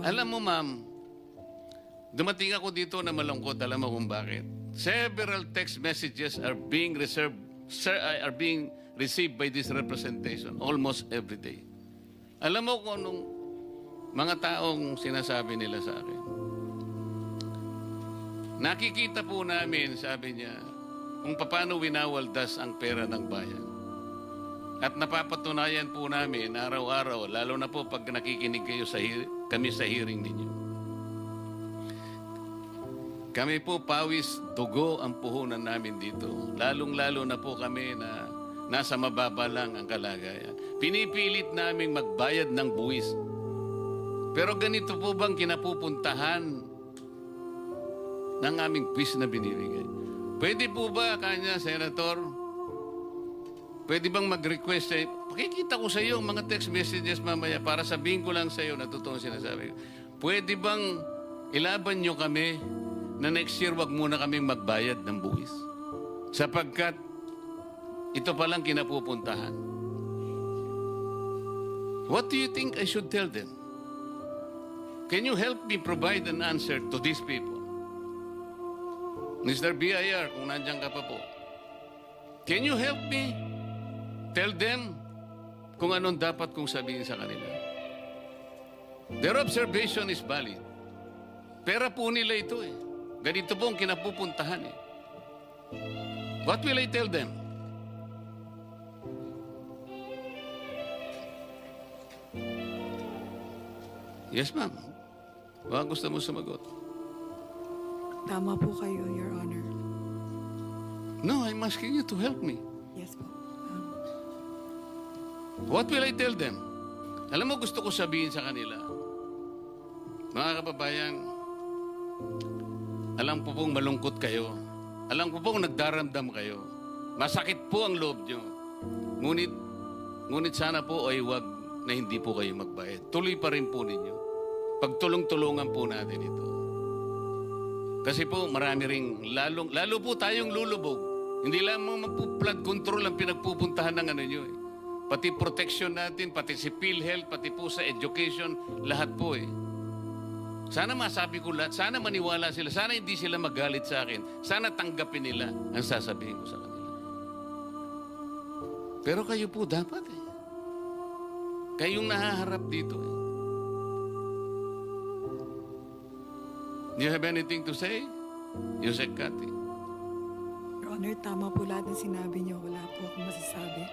Alam mo, ma'am, dumating ako dito na malungkot. Alam mo kung bakit? Several text messages are being received by this representation almost every day. Alam mo kung anong mga taong sinasabi nila sa akin? Nakikita po namin, sabi niya, kung paano winawaldas ang pera ng bayan. At napapatunayan po namin araw-araw, lalo na po pag nakikinig kayo kami sa hearing ninyo. Kami po pawis, dugo ang puhunan namin dito. Lalong-lalo na po kami na nasa mababa lang ang kalagayan. Pinipilit naming magbayad ng buwis. Pero ganito po bang kinapupuntahan ng aming buwis na binibigay? Pwede po ba, kanya, Senator, pwede bang mag-request sa'yo? Pakikita ko sa iyo ang mga text messages mamaya para sabihin ko lang sa iyo na totoong sinasabi ko. Pwede bang ilaban nyo kami na next year wag muna kaming magbayad ng buwis? Sapagkat ito palang kinapupuntahan. What do you think I should tell them? Can you help me provide an answer to these people? Mr. BIR, kung nandiyan ka pa po. Can you help me tell them kung anong dapat kong sabihin sa kanila? Their observation is valid. Pera po nila ito eh. Ganito po ang kinapupuntahan eh. What will I tell them? Yes, ma'am. Baka gusto mo sumagot. Tama po kayo, Your Honor. No, I'm asking you to help me. Yes po. What will I tell them? Alam mo, gusto ko sabihin sa kanila, mga kababayan, alam ko pong malungkot kayo. Alam ko pong nagdaramdam kayo. Masakit po ang loob nyo. Ngunit sana po ay wag na hindi po kayo magbayad. Tuloy pa rin po ninyo. Pagtulong-tulungan po natin ito. Kasi po marami ring, lalo po tayong lulubog. Hindi lamang flood control ang pinagpupuntahan ng ano nyo eh. Pati protection natin, pati si PhilHealth, pati po sa education, lahat po eh. Sana masabi ko lahat, sana maniwala sila, sana hindi sila magalit sa akin, sana tanggapin nila ang sasabihin ko sa kanila. Pero kayo po dapat eh. Kayong nahaharap dito eh. Do you have anything to say? Yusek Kati. Your Honor, tama po lahat ng sinabi niyo. Wala po akong masasabi.